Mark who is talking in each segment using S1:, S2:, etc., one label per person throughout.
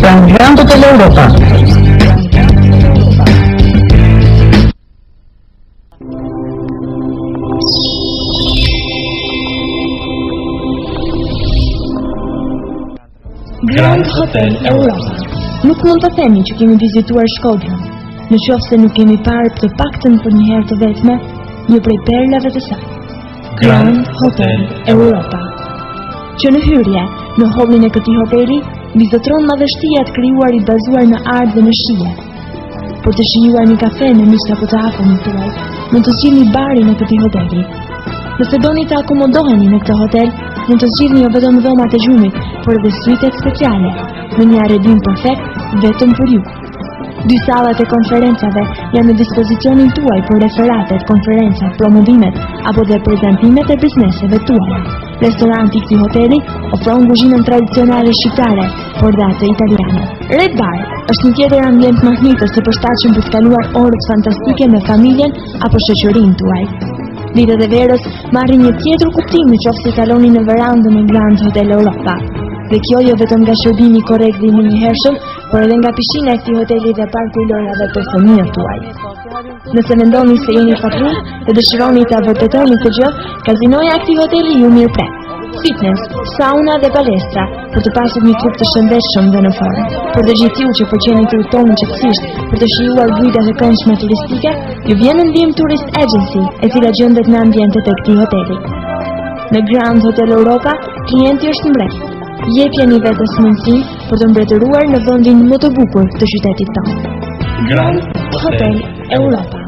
S1: Grand Hotel Europa.
S2: Grand Hotel Europa.
S3: Nuk mund të themi që kemi vizituar Shkodrën, në qoftë se nuk kemi parë të paktën për një herë të vetme një prej perlave të saj. Grand Hotel Europa. Që në hyrje, në hollin e këtij hoteli, vizotron madhështia të krijuarit bazuar në ardh dhe në shije. Për të shijuar një kafe në miq apo të afërmit tuaj, mund të zgjidhni barin e këtij hoteli. Nëse doni të akomodoheni në këtë hotel, mund të zgjidhni jo vetëm dhomat e gjumit, por edhe suitet speciale, me një arredim perfekt vetëm për ju. Dy sallat e konferencave janë në dispozicionin tuaj për referatet, konferencat, promovimet apo dhe prezantimet e bizneseve tuaja. Restoranti i këtij hoteli ofron kuzhinën tradicionale shqiptare, por dhe atë italiane. Red Bar është një tjetër ambient mahnitës të përshtatshëm për të kaluar orët fantastike me familjen apo shoqërinë tuaj. Ditët e verës marrin një tjetër kuptim në qoftë se kaloni në verandën e Grand Hotel Europa. Dhe kjo jo vetëm nga shërbimi korrekt dhe i menjëhershëm, por edhe nga pishina e këtij hoteli dhe parku i lojrave për fëmijët tuaj. Nëse mendoni se jeni patrull dhe dëshironi të vërtetoni këtë gjë, kazinoja e këtij hoteli ju mirëpret. Fitness, sauna dhe palestra për të pasur një trup të shëndetshëm dhe në formë. Për të gjithë ju që pëlqeni të udhtoni qetësisht për të shijuar bujtat e këndshme turistike, ju vjen në ndihmë Tourist Agency, e cila gjendet në ambientet e këtij hoteli. Në Grand Hotel Europa, klienti është mbret. Jepjeni vetes mundësinë për të mbretëruar në vendin më të bukur të qytetit tonë.
S2: Grand Hotel
S3: Europa.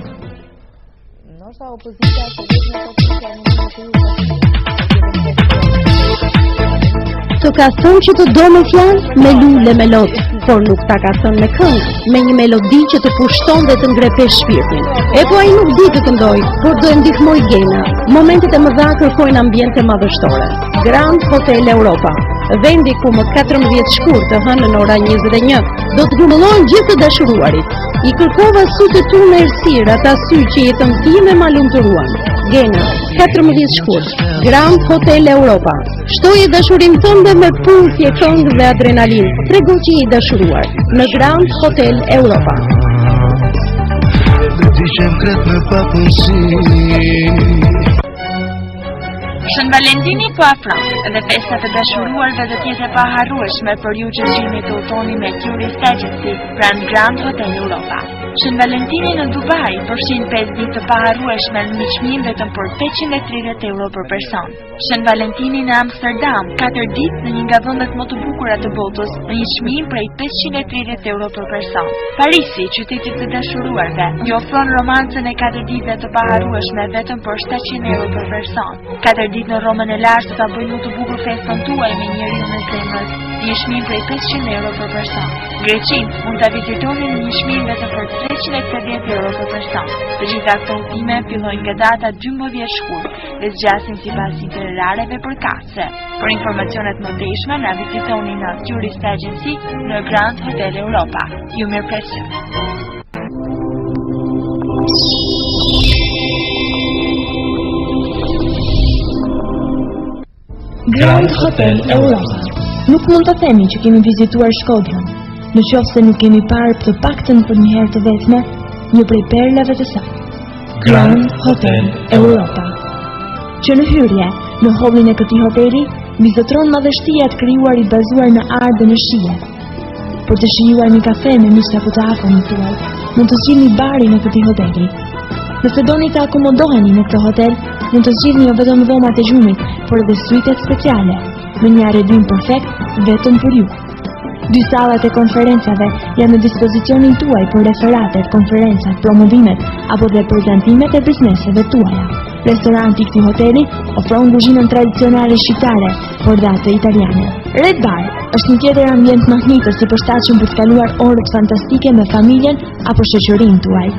S4: Të ka thënë që të do me fjalë, me lule me lot, por nuk ta ka thënë me këngë, me një melodi që të pushton dhe të ngrepesh shpirtin. E po ai nuk di të këndoj, por do e ndihmoj Gena. Momentet e mëdha kërkojnë ambiente madhështore. Grand Hotel Europa, vendi ku më 14 shkurt të hënë në ora 21 do të grumbullojnë gjithë të dashuruarit. I kërkova sytë tu në errësirë, ata sy që jetën time ma lumturuan. Gena, 14 shkurt, Grand Hotel Europa. Shtoje dashurin tënde me pulsje, këngë dhe adrenalin. Trego që i dashuruar në Grand Hotel Europa.
S5: Shën Valentini po afron dhe festa të dashuruarve do të jetë e paharrueshme për ju që zgjidhni të udhtoni me Tourist Agency pranë Grand Hotel Europa. Shën Valentini në Dubai përfshin 5 ditë të paharrueshme në një çmim vetëm për 530 euro për person. Shën Valentini në Amsterdam 4 ditë në një nga vendet më të bukura të botës në një çmim prej 530 euro për person. Parisi, qyteti të dashuruarve, ju ofron romancën e 4 ditëve të paharrueshme vetëm për 700 euro për person. 4 ditë në Romën e Lartë ta bëjnë më të bukur festën tuaj me njeriu në zemrës, një çmim prej 500 euro për person. Greqin mund ta vizitoni në një çmim vetëm për 380 euro për person. Të gjitha këto udhime fillojnë nga data 12 shkurt dhe zgjasin sipas itinerareve përkatëse. Për informacionet më ndeshme na vizitoni në Tourist Agency në Grand Hotel Europa. Ju mirëpresim.
S2: Grand Hotel Europa.
S3: Nuk mund të themi që kemi vizituar Shkodrën, në qoftë se nuk kemi parë të paktën për një herë të vetme një prej perlave të saj. Grand Hotel Europa. Që në hyrje, në hollin e këtij hoteli, vizotron madhështia të krijuarit bazuar në ardh dhe në shije. Për të shijuar një kafe me miq apo të afërmit tuaj, mund të zgjidhni barin e këtij hoteli. Nëse doni të akomodoheni në këtë hotel, mund të zgjidhni jo vetëm dhomat e gjumit, por edhe suitet speciale, me një arredim perfekt vetëm për ju. Dy sallat e konferencave janë në dispozicionin tuaj për referatet, konferencat, promovimet apo dhe prezantimet e bizneseve tuaja. Restoranti i këtij hoteli ofron kuzhinën tradicionale shqiptare, por dhe atë italiane. Red Bar është një tjetër ambient mahnitës i përshtatshëm për të kaluar orët fantastike me familjen apo shoqërinë tuaj.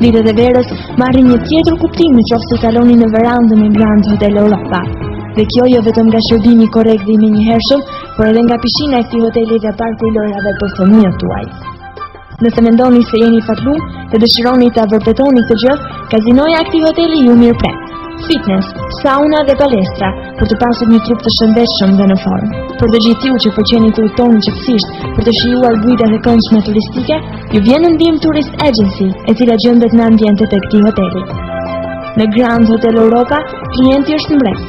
S3: Ditët e verës marrin një tjetër kuptim në qoftë se kaloni në verandën e Grand Hotel Europa. Dhe kjo jo vetëm nga shërbimi korrekt dhe i menjëhershëm, por edhe nga pishina e këtij hoteli dhe parku i lojrave për fëmijët tuaj. Nëse mendoni se jeni patrull dhe dëshironi të vërtetoni këtë gjë, kazinoja e këtij hoteli ju mirëpret. fitness, sauna dhe palestra për të pasur një trup të shëndetshëm dhe në formë. Për të gjithë ju që përqeni të udhtoni qetësisht për të shijuar bujtat e këndshme turistike, ju vjen në ndihmë Tourist Agency, e cila gjendet në ambientet e këtij hoteli. Në Grand Hotel Europa, klienti është mbret.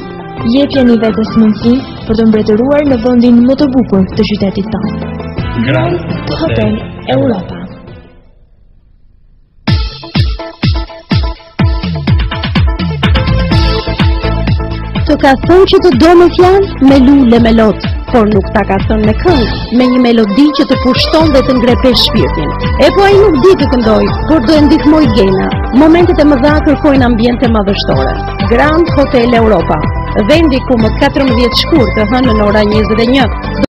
S3: Jepjeni vetes mundësinë për të mbretëruar në vendin më të bukur të qytetit tonë.
S2: Grand
S3: Hotel Europa.
S4: Të ka thënë që të do me fjalë, me lule me lot, por nuk ta ka thënë me këngë, me një melodi që të pushton dhe të ngrepesh shpirtin. E po ai nuk di të këndoj, por do e ndihmoj Gena. Momentet e mëdha kërkojnë ambiente madhështore. Grand Hotel Europa, vendi ku më 14 shkurt të hënën ora 21